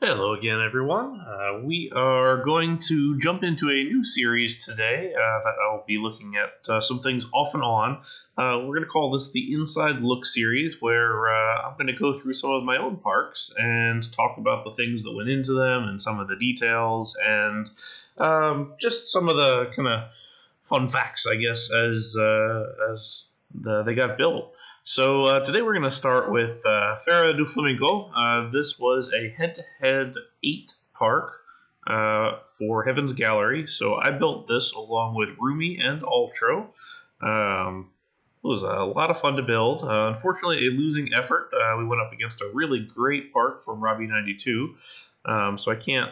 Hello again, everyone. We are going to jump into a new series today that I'll be looking at some things off and on. We're going to call this the Inside Look series, where I'm going to go through some of my own parks and talk about the things that went into them and some of the details and just some of the kind of fun facts, I guess, they got built. So today we're going to start with Feira do Flamengo. This was a head-to-head 8 park for Heaven's Gallery. So I built this along with Roomie and Ultro. It was a lot of fun to build. Unfortunately, a losing effort. We went up against a really great park from Robbie 92. So I can't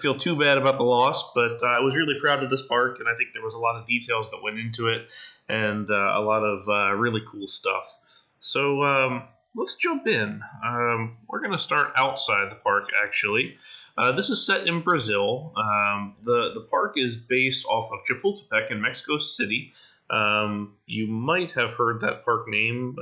feel too bad about the loss, but I was really proud of this park, and I think there was a lot of details that went into it, and a lot of really cool stuff. So let's jump in. We're going to start outside the park, actually. This is set in Brazil. The park is based off of Chapultepec in Mexico City. You might have heard that park name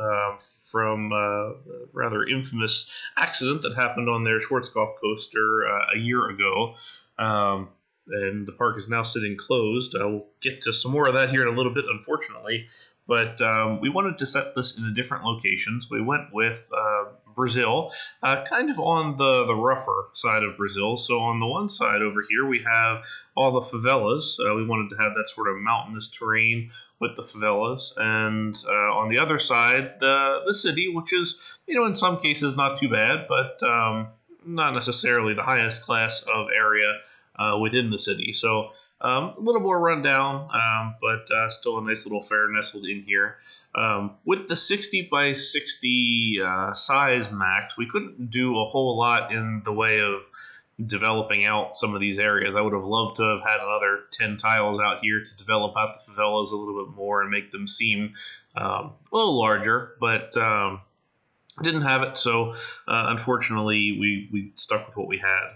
from a rather infamous accident that happened on their Schwarzkopf coaster a year ago. And the park is now sitting closed. We'll get to some more of that here in a little bit, unfortunately. But we wanted to set this in a different location, so we went with Brazil, kind of on the rougher side of Brazil. So on the one side over here, we have all the favelas. We wanted to have that sort of mountainous terrain with the favelas, and on the other side, the city, which is, in some cases not too bad, but not necessarily the highest class of area within the city. So a little more rundown, but still a nice little fair nestled in here. With the 60 by 60 size max, we couldn't do a whole lot in the way of developing out some of these areas. I would have loved to have had another 10 tiles out here to develop out the favelas a little bit more and make them seem a little larger, but didn't have it, so unfortunately we stuck with what we had.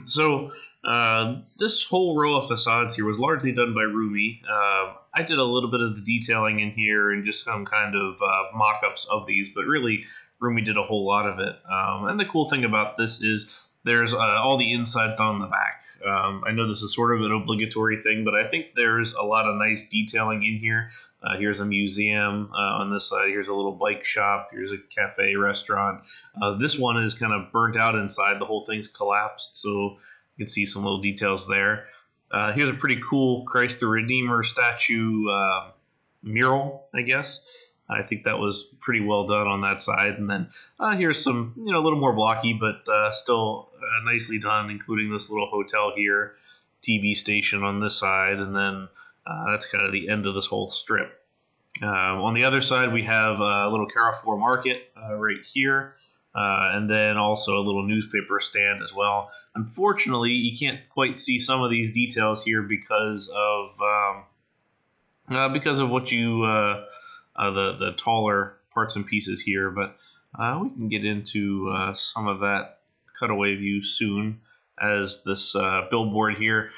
So this whole row of facades here was largely done by Rumi. I did a little bit of the detailing in here and just some kind of mock-ups of these, but really Rumi did a whole lot of it. And the cool thing about this is there's all the inside done on the back. I know this is sort of an obligatory thing, but I think there's a lot of nice detailing in here. Here's a museum on this side. Here's a little bike shop. Here's a cafe, restaurant. This one is kind of burnt out inside. The whole thing's collapsed, so you can see some little details there. Here's a pretty cool Christ the Redeemer statue mural, I guess. I think that was pretty well done on that side. And then here's some, a little more blocky, but still nicely done, including this little hotel here, TV station on this side, and then that's kind of the end of this whole strip. On the other side, we have a little Carrefour Market right here, and then also a little newspaper stand as well. Unfortunately, you can't quite see some of these details here because of what you the taller parts and pieces here, but we can get into some of that cutaway view soon, as this billboard here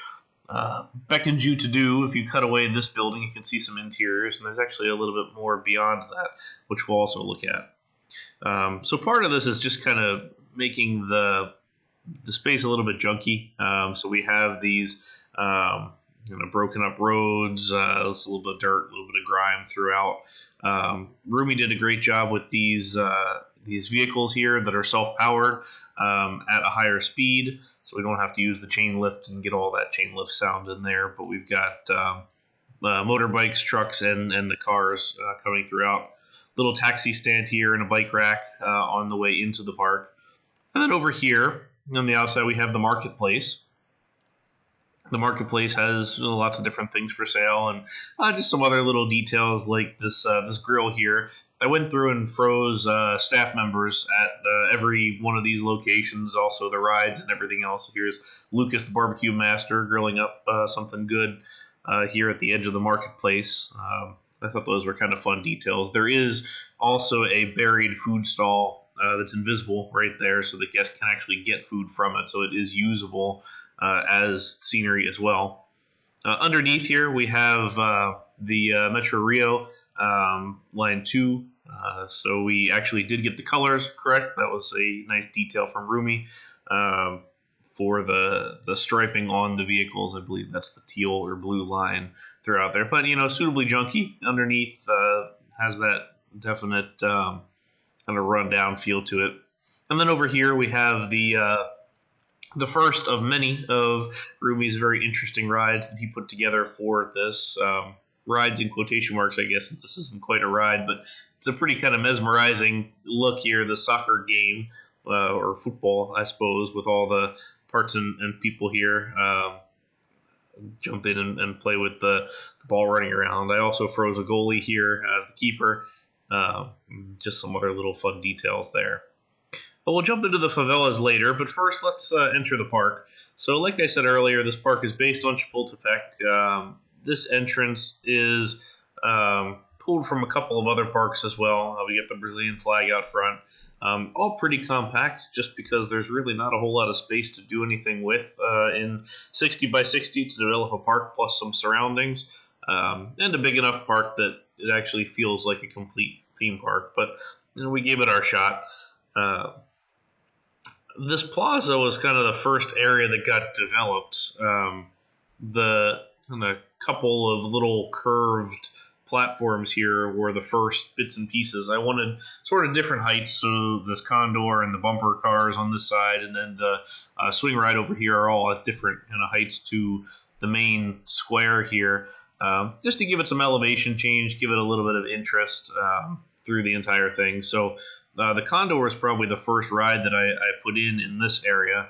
beckons you to do. If you cut away this building, you can see some interiors, and there's actually a little bit more beyond that, which we'll also look at. So part of this is just kind of making the space a little bit junky. So we have these broken up roads, a little bit of dirt, a little bit of grime throughout. Rumi did a great job with these vehicles here that are self-powered at a higher speed, so we don't have to use the chain lift and get all that chain lift sound in there. But we've got motorbikes, trucks, and the cars coming throughout. Little taxi stand here and a bike rack on the way into the park. And then over here on the outside, we have the marketplace. The marketplace has lots of different things for sale, and just some other little details like this grill here. I went through and froze staff members at every one of these locations, also the rides and everything else. Here's Lucas, the barbecue master, grilling up something good here at the edge of the marketplace. I thought those were kind of fun details. There is also a buried food stall that's invisible right there, so the guests can actually get food from it, so it is usable as scenery as well. Underneath here, we have the Metro Rio Line 2 So we actually did get the colors correct. That was a nice detail from Roomie. For the striping on the vehicles, I believe that's the teal or blue line throughout there. But, suitably junky underneath, has that definite kind of rundown feel to it. And then over here we have the first of many of Roomie's very interesting rides that he put together for this. Rides in quotation marks, I guess, since this isn't quite a ride, but it's a pretty kind of mesmerizing look here, the soccer game, or football, I suppose, with all the parts and people here. Jump in and play with the ball running around. I also froze a goalie here as the keeper. Just some other little fun details there. But we'll jump into the favelas later, but first let's enter the park. So like I said earlier, this park is based on Chapultepec. This entrance is pulled from a couple of other parks as well. We get the Brazilian flag out front. All pretty compact, just because there's really not a whole lot of space to do anything with in 60 by 60 to develop a park plus some surroundings. And a big enough park that it actually feels like a complete theme park. But we gave it our shot. This plaza was kind of the first area that got developed. The kind of couple of little curved platforms here were the first bits and pieces. I wanted sort of different heights, so this condor and the bumper cars on this side, and then the swing ride over here are all at different kind of heights to the main square here, just to give it some elevation change, give it a little bit of interest through the entire thing. So the Condor is probably the first ride that I put in this area.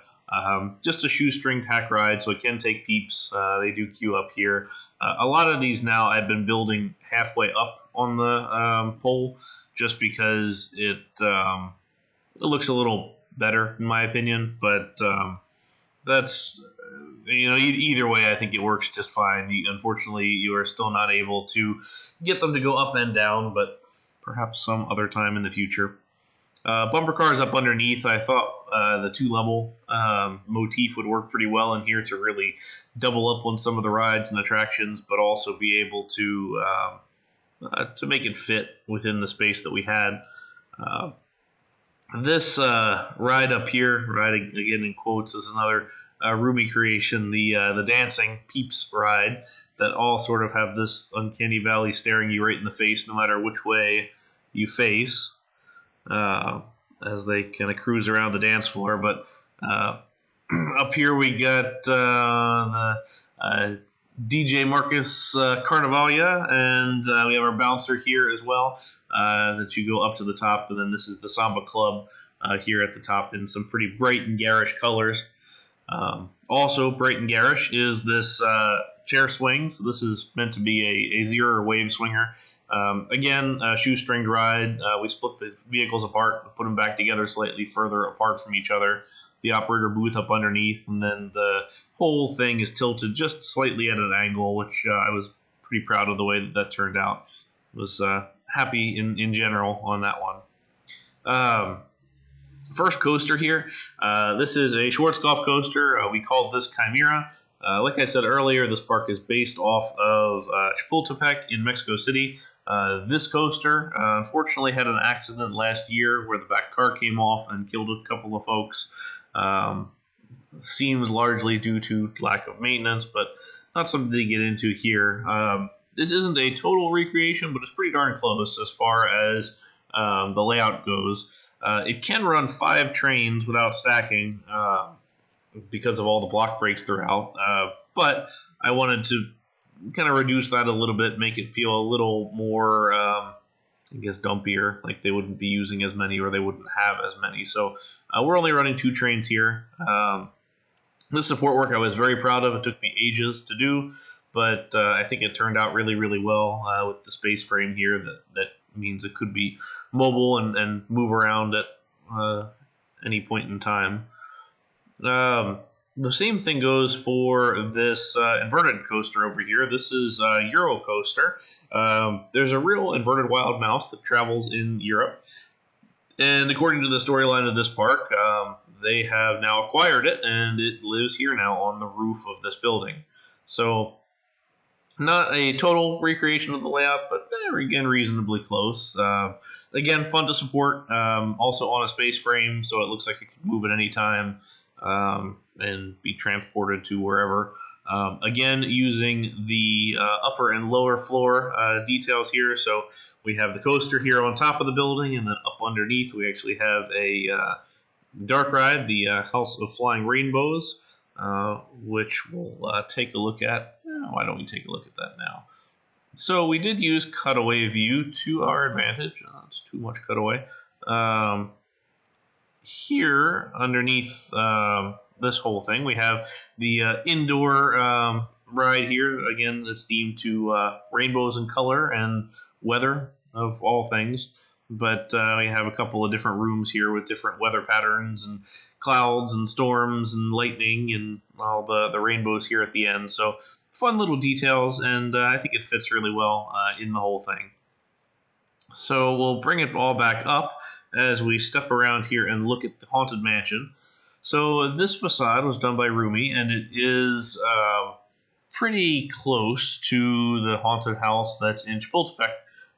Just a shoestring tack ride, so it can take peeps. They do queue up here. A lot of these now I've been building halfway up on the pole, just because it looks a little better in my opinion. But that's either way, I think it works just fine. Unfortunately, you are still not able to get them to go up and down, but perhaps some other time in the future. Bumper cars up underneath. I thought the two-level motif would work pretty well in here to really double up on some of the rides and attractions, but also be able to make it fit within the space that we had. This ride up here, ride again in quotes, is another Roomie creation, the dancing Peeps ride, that all sort of have this uncanny valley staring you right in the face no matter which way you face. As they kind of cruise around the dance floor. But up here we got the DJ Marcus Carnavalia, and we have our bouncer here as well, that you go up to the top, and then this is the Samba Club here at the top in some pretty bright and garish colors. Also bright and garish is this chair swing. So this is meant to be a zero wave swinger. Again, a shoestring ride. We split the vehicles apart, put them back together slightly further apart from each other. The operator booth up underneath, and then the whole thing is tilted just slightly at an angle, which I was pretty proud of the way that turned out. Was happy in general on that one. First coaster here. This is a Schwarzkopf coaster. We called this Chimera. Like I said earlier, this park is based off of Chapultepec in Mexico City. This coaster, unfortunately, had an accident last year where the back car came off and killed a couple of folks. Seems largely due to lack of maintenance, but not something to get into here. This isn't a total recreation, but it's pretty darn close as far as the layout goes. It can run 5 trains without stacking, because of all the block breaks throughout. But I wanted to kind of reduce that a little bit, make it feel a little more, dumpier, like they wouldn't be using as many or they wouldn't have as many. So we're only running 2 trains here. This support work I was very proud of. It took me ages to do, but I think it turned out really, really well with the space frame here. That means it could be mobile and move around at any point in time. The same thing goes for this inverted coaster over here. This is a Euro coaster. There's a real inverted wild mouse that travels in Europe. And according to the storyline of this park, they have now acquired it, and it lives here now on the roof of this building. So, not a total recreation of the layout, but again, reasonably close. Again, fun to support. Also on a space frame, so it looks like it can move at any time and be transported to wherever. Again, using the upper and lower floor details here. So we have the coaster here on top of the building, and then up underneath we actually have a dark ride, the House of Flying Rainbows, which we'll take a look at. Why don't we take a look at that now? So we did use cutaway view to our advantage. It's too much cutaway. Here, underneath this whole thing, we have the indoor ride here. Again, it's themed to rainbows in color and weather, of all things. But we have a couple of different rooms here with different weather patterns and clouds and storms and lightning and all the rainbows here at the end. So fun little details, and I think it fits really well in the whole thing. So we'll bring it all back up as we step around here and look at the Haunted Mansion. So this facade was done by Roomie, and it is pretty close to the haunted house that's in Chapultepec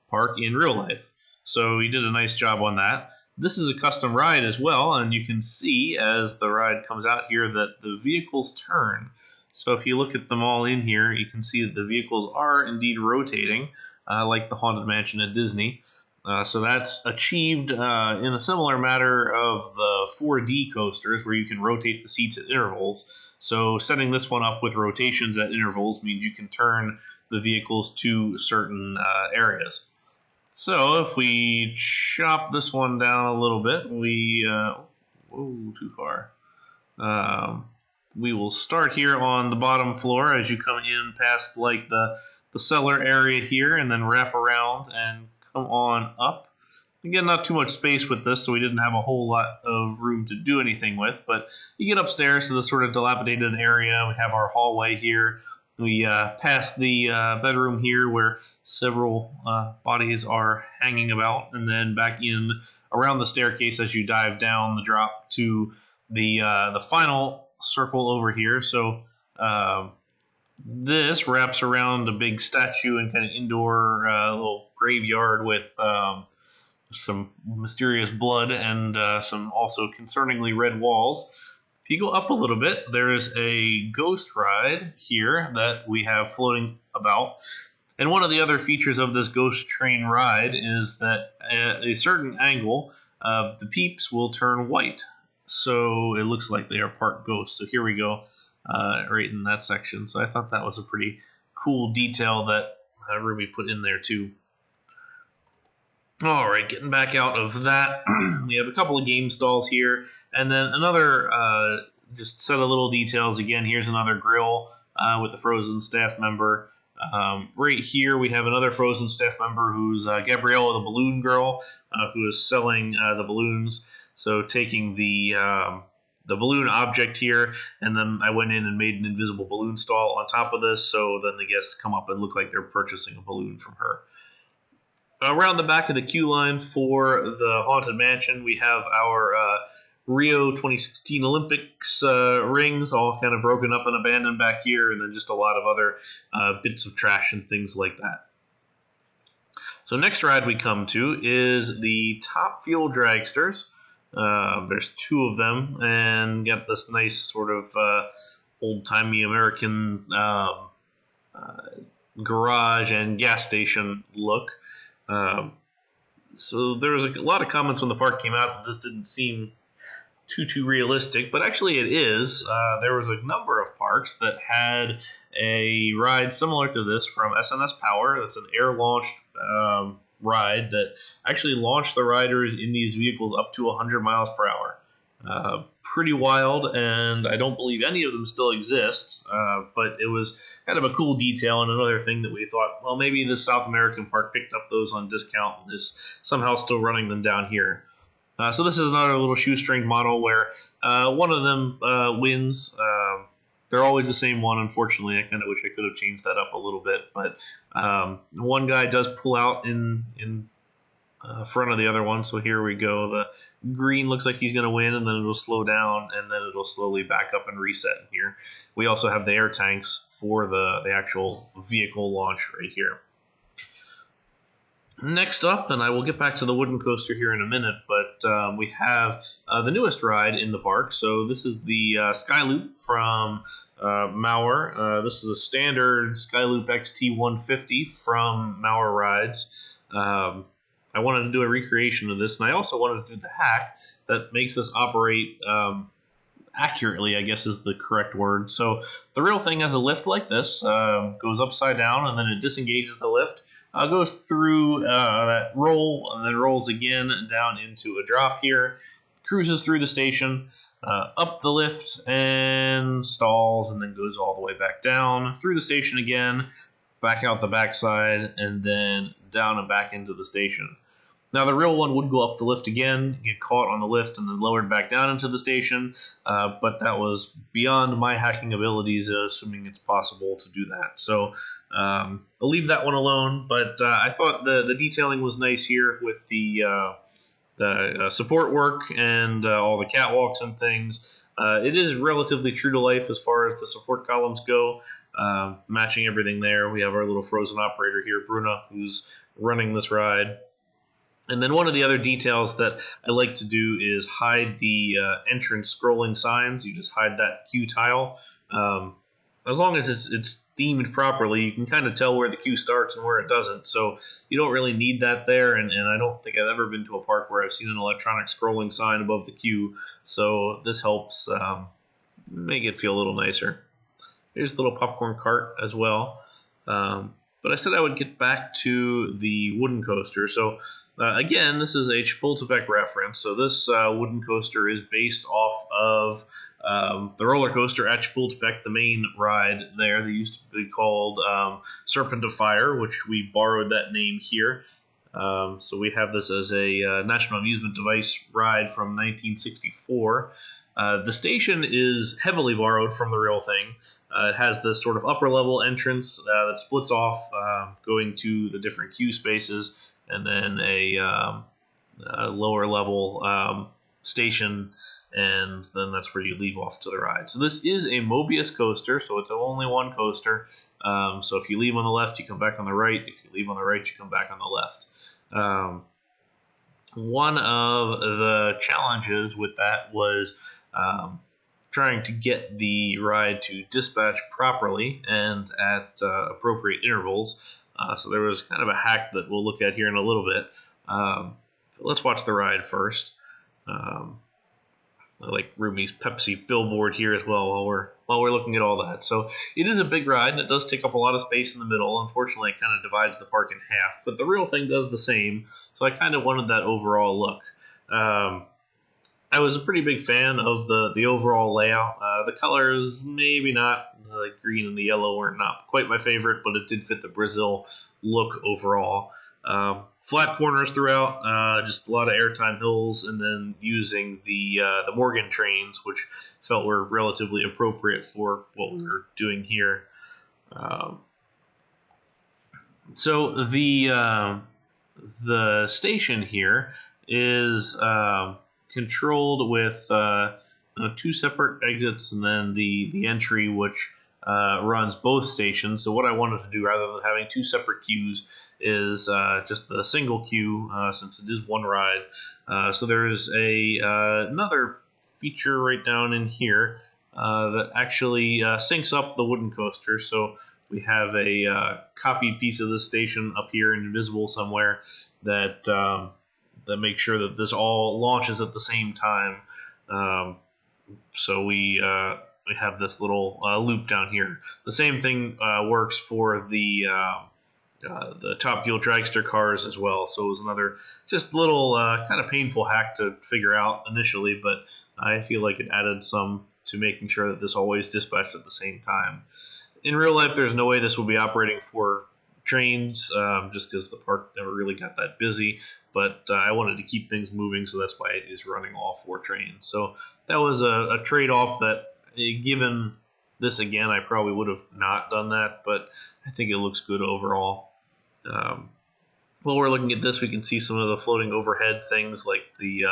Park in real life. So he did a nice job on that. This is a custom ride as well, and you can see as the ride comes out here that the vehicles turn. So if you look at them all in here, you can see that the vehicles are indeed rotating, like the Haunted Mansion at Disney. So that's achieved in a similar matter of the 4D coasters, where you can rotate the seats at intervals. So setting this one up with rotations at intervals means you can turn the vehicles to certain areas. So if we chop this one down a little bit, whoa, too far. We will start here on the bottom floor as you come in past like the cellar area here, and then wrap around and come on up. Again, not too much space with this, so we didn't have a whole lot of room to do anything with, but you get upstairs to this sort of dilapidated area. We have our hallway here. We pass the bedroom here where several bodies are hanging about, and then back in around the staircase as you dive down the drop to the final circle over here. So this wraps around a big statue and kind of indoor little graveyard with some mysterious blood and some also concerningly red walls. If you go up a little bit, there is a ghost ride here that we have floating about. And one of the other features of this ghost train ride is that at a certain angle, the peeps will turn white. So it looks like they are part ghost. So here we go, right in that section. So I thought that was a pretty cool detail that Ruby put in there too. All right, getting back out of that, we have a couple of game stalls here, and then another just set of little details. Again, here's another grill with the Frozen staff member. Right here, we have another Frozen staff member who's Gabriella, the balloon girl, who is selling the balloons. So taking the balloon object here, and then I went in and made an invisible balloon stall on top of this, so then the guests come up and look like they're purchasing a balloon from her. Around the back of the queue line for the Haunted Mansion, we have our Rio 2016 Olympics rings, all kind of broken up and abandoned back here, and then just a lot of other bits of trash and things like that. So next ride we come to is the Top Fuel Dragsters. There's two of them, and got this nice sort of old-timey American garage and gas station look. So there was a lot of comments when the park came out that this didn't seem too realistic, but actually it is. There was a number of parks that had a ride similar to this from SNS Power. That's an air-launched ride that actually launched the riders in these vehicles up to 100 miles per hour. Pretty wild, and I don't believe any of them still exist, but it was kind of a cool detail and another thing that we thought, well, maybe this South American park picked up those on discount and is somehow still running them down here. So this is another little shoestring model where one of them wins. They're always the same one, unfortunately. I kind of wish I could have changed that up a little bit, but one guy does pull out in front of the other one. So here we go. The green looks like he's going to win, and then it'll slow down, and then it'll slowly back up and reset here. We also have the air tanks for the actual vehicle launch right here. Next up, and I will get back to the wooden coaster here in a minute, but we have the newest ride in the park. So this is the Skyloop from Mauer. This is a standard Skyloop XT 150 from Mauer Rides. I wanted to do a recreation of this, and I also wanted to do the hack that makes this operate accurately, I guess is the correct word. So the real thing has a lift like this, goes upside down, and then it disengages the lift, goes through that roll, and then rolls again down into a drop here, cruises through the station, up the lift, and stalls, and then goes all the way back down, through the station again, back out the backside, and then down and back into the station. Now, the real one would go up the lift again, get caught on the lift, and then lowered back down into the station, but that was beyond my hacking abilities, assuming it's possible to do that. So I'll leave that one alone, but I thought the detailing was nice here with the support work and all the catwalks and things. It is relatively true to life as far as the support columns go, matching everything there. We have our little frozen operator here, Bruna, who's running this ride. And then one of the other details that I like to do is hide the entrance scrolling signs. You just hide that queue tile. As long as it's themed properly, you can kind of tell where the queue starts and where it doesn't. So you don't really need that there. And I don't think I've ever been to a park where I've seen an electronic scrolling sign above the queue. So this helps make it feel a little nicer. Here's the little popcorn cart as well. But I said I would get back to the wooden coaster. So again, this is a Chapultepec reference. So this wooden coaster is based off of the roller coaster at Chapultepec, the main ride there. They used to be called Serpent of Fire, which we borrowed that name here. So we have this as a National Amusement Device ride from 1964. The station is heavily borrowed from the real thing. It has this sort of upper level entrance that splits off, going to the different queue spaces, and then a lower level station, and then that's where you leave off to the ride. So this is a Mobius coaster, so it's only one coaster. So if you leave on the left, you come back on the right. If you leave on the right, you come back on the left. One of the challenges with that was trying to get the ride to dispatch properly and at appropriate intervals. So there was kind of a hack that we'll look at here in a little bit. Let's watch the ride first. I like Roomie's Pepsi billboard here as well while we're looking at all that. So it is a big ride, and it does take up a lot of space in the middle. Unfortunately, it kind of divides the park in half, but the real thing does the same. So I kind of wanted that overall look. I was a pretty big fan of the overall layout. The colors, maybe not. The green and the yellow were not quite my favorite, but it did fit the Brazil look overall. Flat corners throughout, just a lot of airtime hills, and then using the Morgan trains, which felt were relatively appropriate for what we were doing here. So the station here is controlled with two separate exits, and then the entry, which runs both stations. So what I wanted to do, rather than having two separate queues, is just the single queue, since it is one ride. So there's another feature right down in here that actually syncs up the wooden coaster. So we have a copied piece of this station up here and invisible somewhere that that makes sure that this all launches at the same time. So we have this little loop down here. The same thing works for the Top Fuel dragster cars as well. So it was another just little kind of painful hack to figure out initially, but I feel like it added some to making sure that this always dispatched at the same time. In real life, there's no way this will be operating for trains, just because the park never really got that busy. But I wanted to keep things moving, so that's why it is running all four trains. So that was a trade-off that, given this again, I probably would have not done that, but I think it looks good overall. While we're looking at this, we can see some of the floating overhead things like the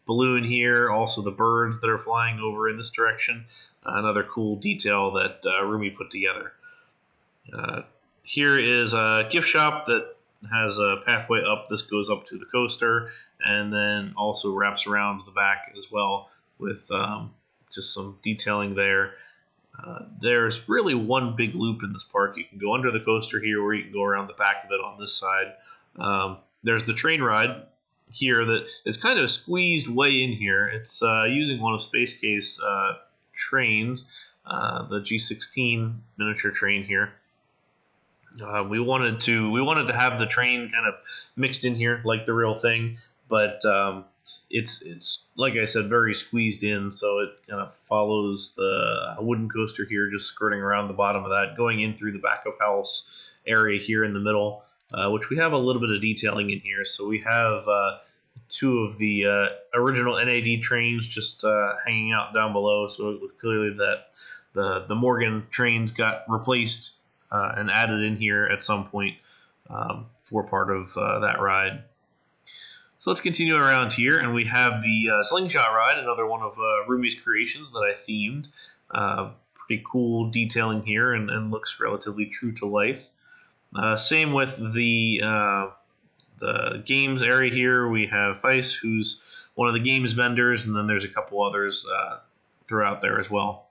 balloon here, also the birds that are flying over in this direction. Another cool detail that Roomie put together. Here is a gift shop that has a pathway up. This goes up to the coaster, and then also wraps around the back as well with just some detailing there. There's really one big loop in this park. You can go under the coaster here, or you can go around the back of it on this side. There's the train ride here that is kind of squeezed way in here. It's using one of Space Case trains, the G16 miniature train here. We wanted to have the train kind of mixed in here like the real thing, but it's like I said, very squeezed in, so it kind of follows the wooden coaster here, just skirting around the bottom of that, going in through the back of house area here in the middle, which we have a little bit of detailing in here. So we have two of the original NAD trains just hanging out down below, so it looked clearly that the Morgan trains got replaced and added in here at some point for part of that ride. So let's continue around here, and we have the slingshot ride, another one of Roomie's creations that I themed. Pretty cool detailing here, and looks relatively true to life. Same with the games area here. We have Feist, who's one of the games vendors, and then there's a couple others throughout there as well.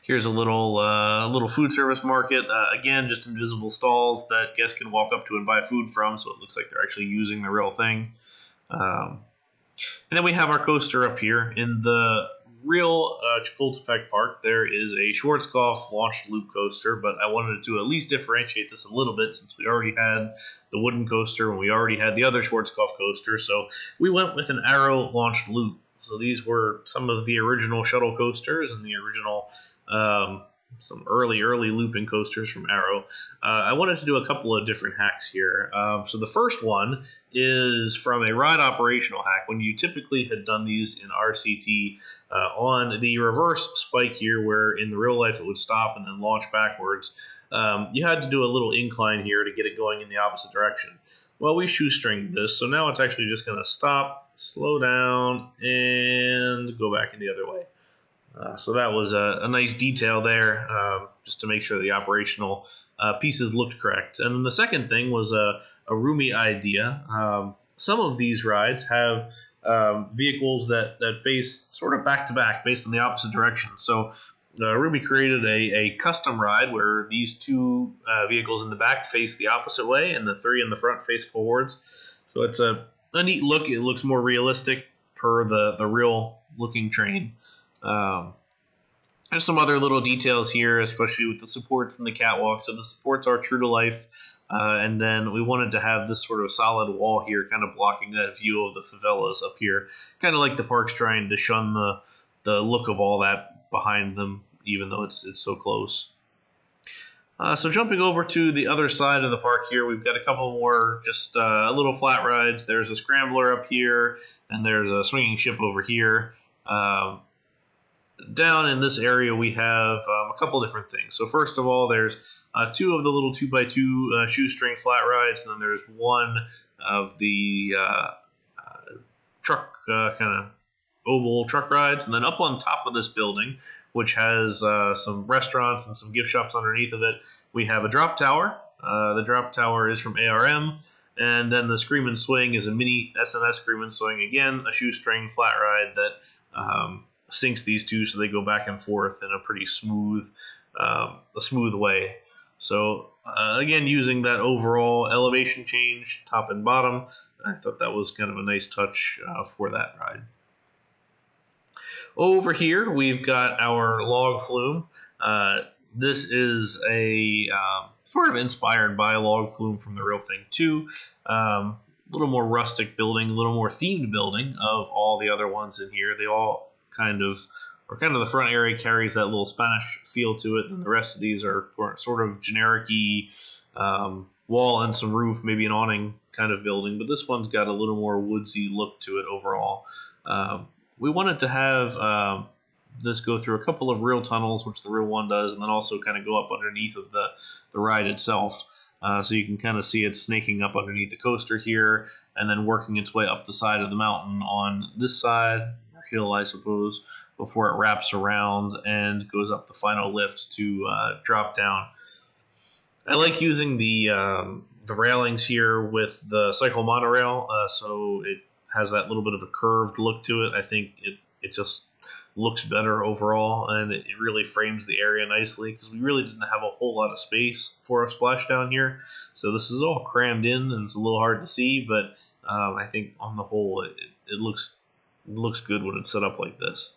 Here's a little food service market. Again, just invisible stalls that guests can walk up to and buy food from, so it looks like they're actually using the real thing. And then we have our coaster up here. In the real Chapultepec Park, there is a Schwarzkopf launched loop coaster, but I wanted to at least differentiate this a little bit since we already had the wooden coaster and we already had the other Schwarzkopf coaster, so we went with an Arrow launched loop. So these were some of the original shuttle coasters and the original some early looping coasters from Arrow. I wanted to do a couple of different hacks here. So the first one is from a ride operational hack. When you typically had done these in RCT on the reverse spike here, where in the real life it would stop and then launch backwards, you had to do a little incline here to get it going in the opposite direction. Well, we shoestringed this, so now it's actually just going to stop, slow down, and go back in the other way. So that was a nice detail there, just to make sure the operational pieces looked correct. And then the second thing was a Roomie idea. Some of these rides have vehicles that face sort of back-to-back based on the opposite direction. So Roomie created a custom ride where these two vehicles in the back face the opposite way and the three in the front face forwards. So it's a neat look. It looks more realistic per the real-looking train. There's some other little details here, especially with the supports and the catwalk. So the supports are true to life, and then we wanted to have this sort of solid wall here, kind of blocking that view of the favelas up here, kind of like the park's trying to shun the look of all that behind them, even though it's so close. So jumping over to the other side of the park here, we've got a couple more just little flat rides. There's a scrambler up here, and there's a swinging ship over here. Down in this area, we have a couple different things. So first of all, there's two of the little 2x2 shoestring flat rides, and then there's one of the truck kind of oval truck rides. And then up on top of this building, which has some restaurants and some gift shops underneath of it, we have a drop tower. The drop tower is from ARM. And then the Scream and Swing is a mini SNS Scream and Swing. Again, a shoestring flat ride that syncs these two so they go back and forth in a pretty smooth way. So again, using that overall elevation change, top and bottom, I thought that was kind of a nice touch for that ride. Over here, we've got our log flume. This is a sort of inspired by log flume from the real thing too. A little more rustic building, a little more themed building of all the other ones in here. They all kind of the front area carries that little Spanish feel to it, and the rest of these are sort of generic-y wall and some roof, maybe an awning kind of building, but this one's got a little more woodsy look to it overall. We wanted to have this go through a couple of real tunnels, which the real one does, and then also kind of go up underneath of the ride itself. So you can kind of see it snaking up underneath the coaster here, and then working its way up the side of the mountain on this side, or hill, I suppose, before it wraps around and goes up the final lift to drop down. I like using the the railings here with the cycle monorail, so it has that little bit of a curved look to it. I think it just looks better overall, and it really frames the area nicely because we really didn't have a whole lot of space for a splashdown here. So this is all crammed in, and it's a little hard to see, but I think on the whole it looks good when it's set up like this.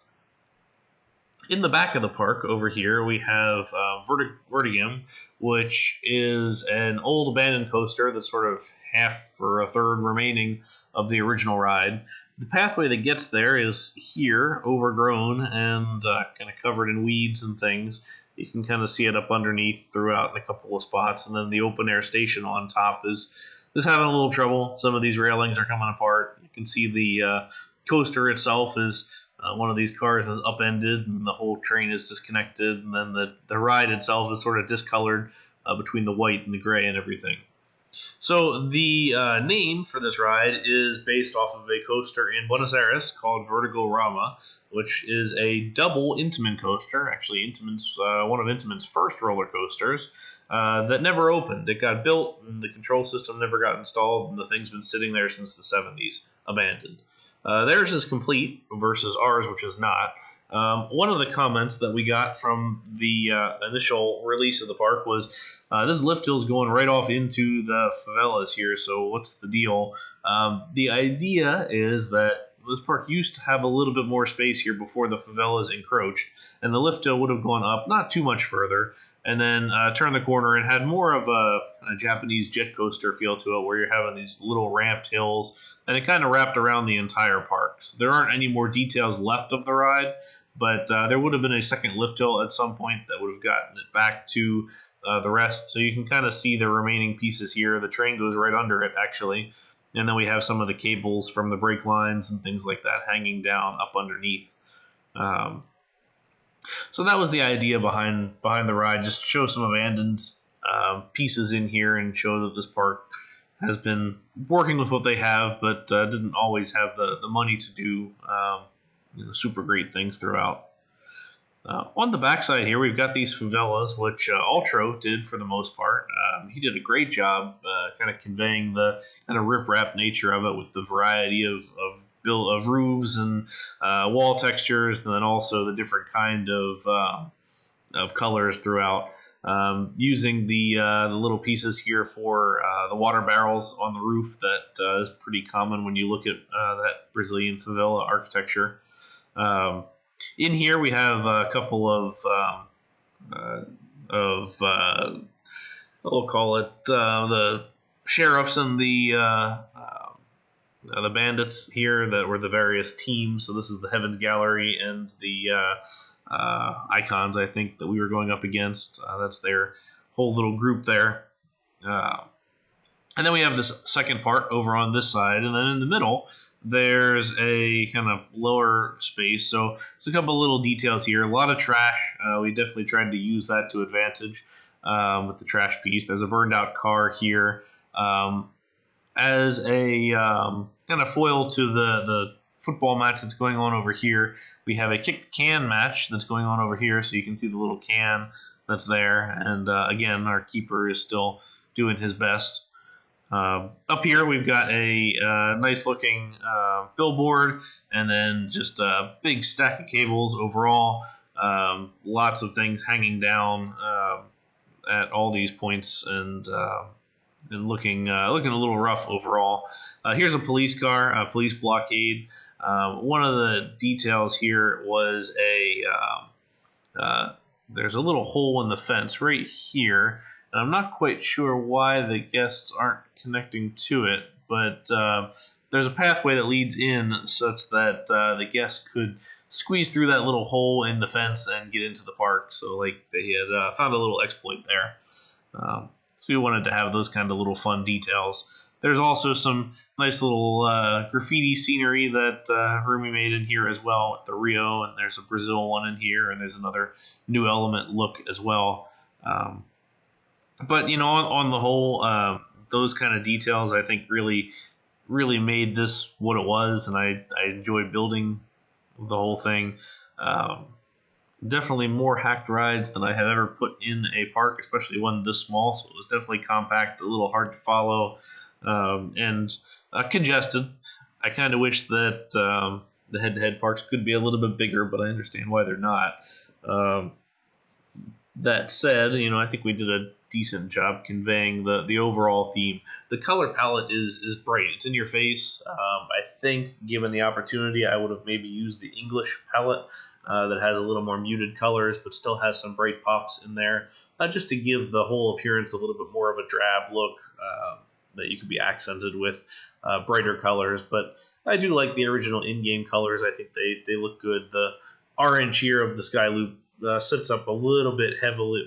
In the back of the park over here, we have Vertigem, which is an old abandoned coaster that's sort of half or a third remaining of the original ride. The pathway that gets there is here, overgrown and kind of covered in weeds and things. You can kind of see it up underneath throughout in a couple of spots, and then the open air station on top is having a little trouble. Some of these railings are coming apart. You can see the coaster itself is one of these cars is upended, and the whole train is disconnected, and then the ride itself is sort of discolored between the white and the gray and everything. So the name for this ride is based off of a coaster in Buenos Aires called Vertigo Rama, which is a double Intamin coaster. Actually, Intamin's one of Intamin's first roller coasters that never opened. It got built, and the control system never got installed, and the thing's been sitting there since the 70s, abandoned. Theirs is complete versus ours, which is not. One of the comments that we got from the initial release of the park was, this lift hill is going right off into the favelas here, so what's the deal? The idea is that this park used to have a little bit more space here before the favelas encroached, and the lift hill would have gone up not too much further, and then turned the corner and had more of a Japanese jet coaster feel to it, where you're having these little ramped hills, and it kind of wrapped around the entire park. So there aren't any more details left of the ride, but there would have been a second lift hill at some point that would have gotten it back to the rest. So you can kind of see the remaining pieces here. The train goes right under it, actually. And then we have some of the cables from the brake lines and things like that hanging down up underneath. So that was the idea behind the ride, just to show some abandoned pieces in here and show that this park has been working with what they have, but didn't always have the money to do super great things throughout. On the backside here, we've got these favelas, which Ultro did for the most part. He did a great job kind of conveying the kind of rip-rap nature of it with the variety of roofs and wall textures, and then also the different kind of colors throughout. Using the little pieces here for the water barrels on the roof that is pretty common when you look at that Brazilian favela architecture. In here we have a couple of we'll call it the sheriffs and the bandits here that were the various teams. So this is the Heavens Gallery and the icons, I think, that we were going up against. That's their whole little group there. And then we have this second part over on this side, and then in the middle there's a kind of lower space. So there's a couple little details here. A lot of trash. We definitely tried to use that to advantage with the trash piece. There's a burned out car here. As a kind of foil to the football match that's going on over here, we have a kick the can match that's going on over here. So you can see the little can that's there. And again, our keeper is still doing his best. Up here, we've got a nice looking billboard, and then just a big stack of cables overall. Lots of things hanging down at all these points, and looking a little rough overall. Here's a police car, a police blockade. One of the details here was there's a little hole in the fence right here, and I'm not quite sure why the guests aren't connecting to it, but there's a pathway that leads in such that the guests could squeeze through that little hole in the fence and get into the park. So like they had found a little exploit there. So we wanted to have those kind of little fun details. There's also some nice little graffiti scenery that Roomie made in here as well with the Rio, and there's a Brazil one in here, and there's another New Element look as well. But on the whole, those kind of details, I think, really made this what it was, and I enjoyed building the whole thing. Definitely more hacked rides than I have ever put in a park, especially one this small. So it was definitely compact, a little hard to follow, and congested. I kind of wish that the head-to-head parks could be a little bit bigger, but I understand why they're not. Um, that said, I think we did a decent job conveying the overall theme. The color palette is bright. It's in your face. I think, given the opportunity, I would have maybe used the English palette that has a little more muted colors, but still has some bright pops in there, just to give the whole appearance a little bit more of a drab look that you could be accented with brighter colors. But I do like the original in-game colors. I think they look good. The orange here of the Sky Loop sits up a little bit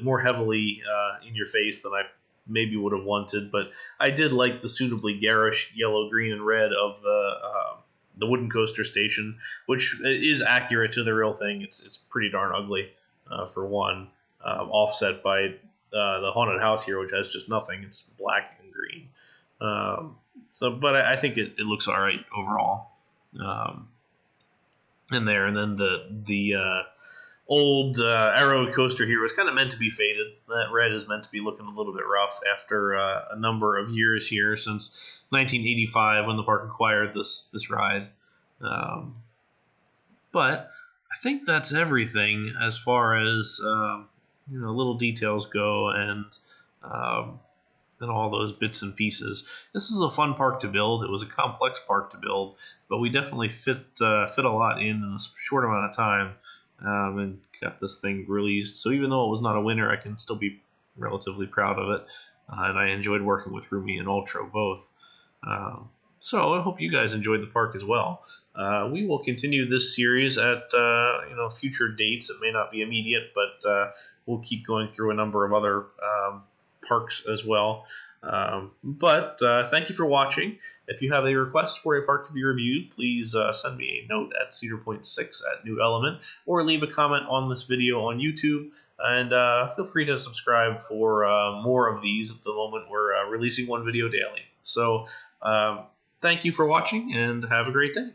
more heavily in your face than I maybe would have wanted. But I did like the suitably garish yellow, green, and red of the wooden coaster station, which is accurate to the real thing. It's pretty darn ugly for one, offset by the haunted house here, which has just nothing. It's black and green. But I think it looks all right overall. In there, and then the old Arrow coaster here was kind of meant to be faded. That red is meant to be looking a little bit rough after a number of years here since 1985 when the park acquired this ride. But I think that's everything as far as little details go, and all those bits and pieces. This is a fun park to build. It was a complex park to build, but we definitely fit a lot in a short amount of time, and got this thing released. So even though it was not a winner, I can still be relatively proud of it, and I enjoyed working with Roomie and Ultro both. So I hope you guys enjoyed the park as well. We will continue this series at future dates. It may not be immediate, but we'll keep going through a number of other parks as well. But thank you for watching. If you have a request for a park to be reviewed, please send me a note at Cedar.6@New Element, or leave a comment on this video on YouTube. And feel free to subscribe for more of these. At the moment, we're releasing one video daily. So thank you for watching, and have a great day.